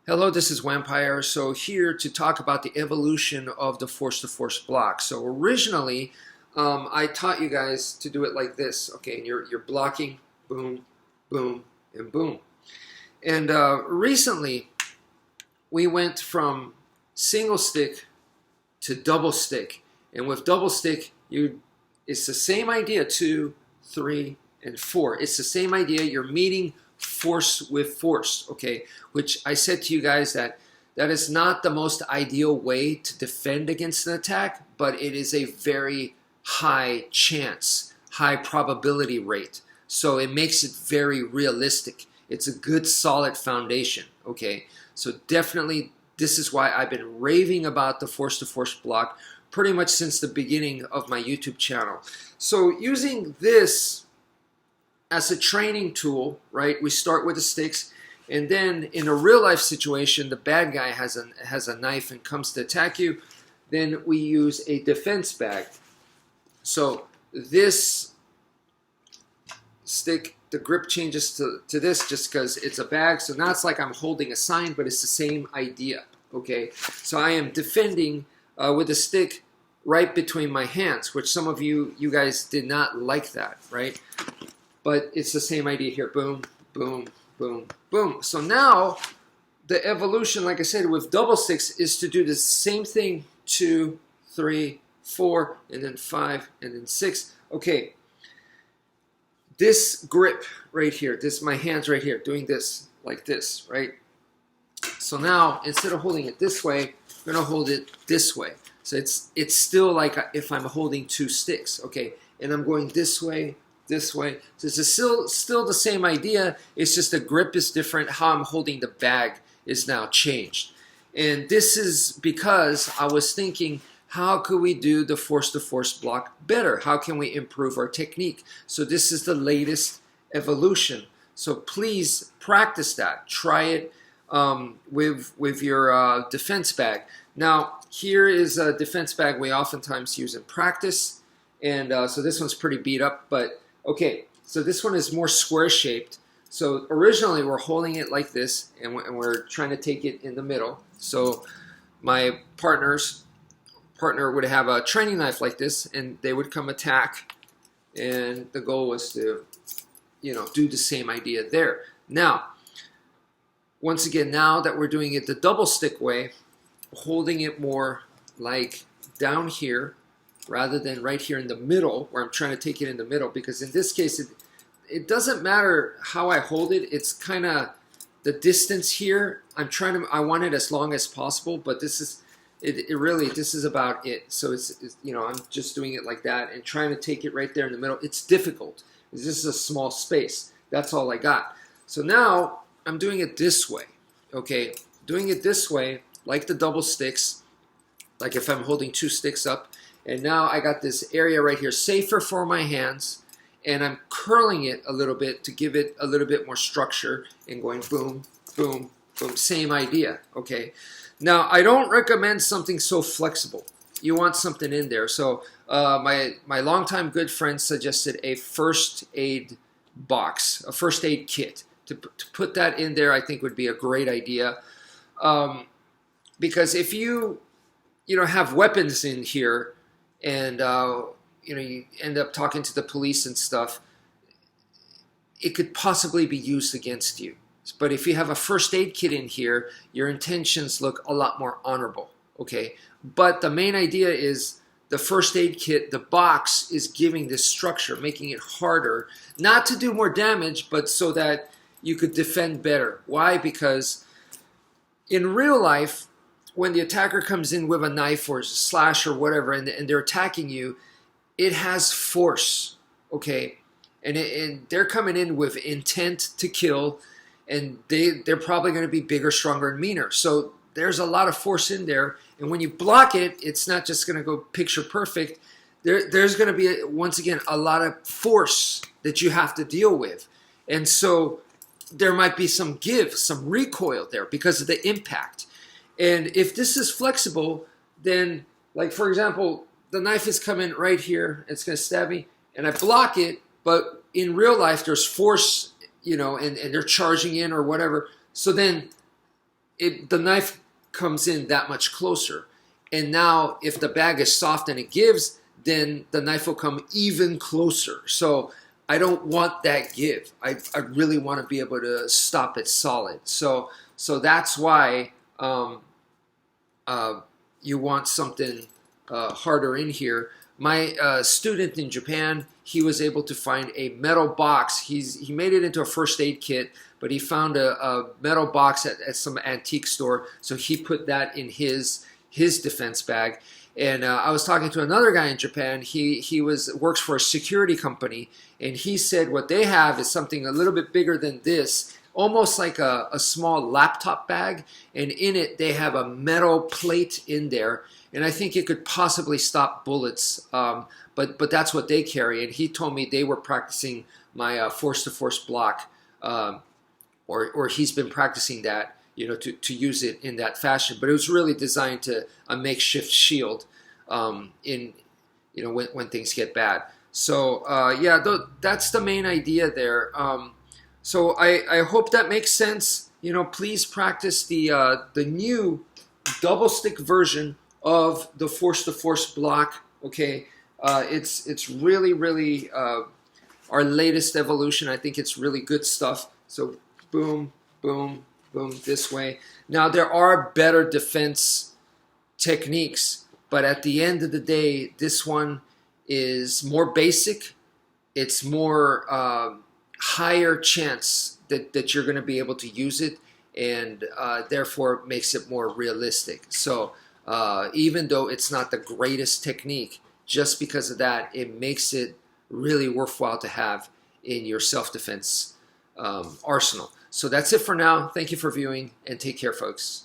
Hello, this is Wmpyr. So here to talk about the evolution of the force-to-force block. So originally, I taught you guys to do it like this. Okay, and you're blocking, boom, boom, and boom. And recently, we went from single stick to double stick. And with double stick, it's the same idea, 2, 3, and 4. It's the same idea. You're meeting force with force, okay? Which I said to you guys that is not the most ideal way to defend against an attack, but it is a very high chance, high probability rate. So it makes it very realistic. It's a good solid foundation, okay? So definitely this is why I've been raving about the force-to-force block pretty much since the beginning of my YouTube channel. So using this as a training tool, right? We start with the sticks, and then in a real life situation, the bad guy has a knife and comes to attack you. Then we use a defense bag. So this stick, the grip changes to this just because it's a bag. So now it's like I'm holding a sign, but it's the same idea. Okay, so I am defending with a stick right between my hands, which some of you guys did not like that, right? But it's the same idea here. Boom, boom, boom, boom. So now the evolution, like I said, with double sticks is to do the same thing. 2, 3, 4, and then 5, and then 6. Okay. This grip right here, my hands right here, doing this, like this, right? So now, instead of holding it this way, I'm going to hold it this way. So it's still like if I'm holding 2 sticks, okay? And I'm going this way, this way. So it's still the same idea. It's just the grip is different. How I'm holding the bag is now changed. And this is because I was thinking, how could we do the force-to-force block better? How can we improve our technique? So this is the latest evolution. So please practice that. Try it with your defense bag. Now, here is a defense bag we oftentimes use in practice. And so this one's pretty beat up, but okay, so this one is more square shaped. So originally we're holding it like this, and we're trying to take it in the middle. So my partner would have a training knife like this, and they would come attack, and the goal was to, do the same idea there. Now, once again, now that we're doing it the double stick way, holding it more like down here, rather than right here in the middle, where I'm trying to take it in the middle, because in this case, it doesn't matter how I hold it. It's kind of the distance here. I want it as long as possible, but this is about it. So it's I'm just doing it like that and trying to take it right there in the middle. It's difficult because this is a small space. That's all I got. So now I'm doing it this way. Okay, doing it this way, like the double sticks, like if I'm holding 2 sticks up. And now I got this area right here, safer for my hands, and I'm curling it a little bit to give it a little bit more structure and going boom, boom, boom, same idea, okay? Now, I don't recommend something so flexible. You want something in there. So my longtime good friend suggested a first aid box, a first aid kit. To put that in there, I think would be a great idea. Because if you have weapons in here, and you end up talking to the police and stuff, it could possibly be used against you. But if you have a first aid kit in here, your intentions look a lot more honorable, okay? But the main idea is the first aid kit, the box is giving this structure, making it harder, not to do more damage, but so that you could defend better. Why? Because in real life, when the attacker comes in with a knife or a slash or whatever, and they're attacking you, it has force, okay? And they're coming in with intent to kill, and they're probably going to be bigger, stronger, and meaner. So there's a lot of force in there, and when you block it, it's not just going to go picture perfect. There's going to be, once again, a lot of force that you have to deal with. And so there might be some recoil there because of the impact. And if this is flexible, then, like, for example, the knife is coming right here. It's going to stab me, and I block it. But in real life, there's force, and they're charging in or whatever. So then the knife comes in that much closer. And now if the bag is soft and it gives, then the knife will come even closer. So I don't want that give. I really want to be able to stop it solid. So that's why you want something harder in here. My student in Japan, he was able to find a metal box. He made it into a first aid kit, but he found a metal box at some antique store. So he put that in his defense bag. And I was talking to another guy in Japan. He works for a security company, and he said what they have is something a little bit bigger than this, almost like a small laptop bag. And in it, they have a metal plate in there. And I think it could possibly stop bullets, but that's what they carry. And he told me they were practicing my force-to-force block, or he's been practicing that, you know, to use it in that fashion. But it was really designed to a makeshift shield in, you know, when things get bad. So yeah, that's the main idea there. So I hope that makes sense. You know, please practice the new double stick version of the force-to-force block. Okay, it's really our latest evolution. I think it's really good stuff. So boom, boom, boom, this way. Now there are better defense techniques, but at the end of the day, this one is more basic. It's more higher chance that you're going to be able to use it, and therefore makes it more realistic. So even though it's not the greatest technique, just because of that, it makes it really worthwhile to have in your self-defense arsenal. So that's it for now. Thank you for viewing, and take care, folks.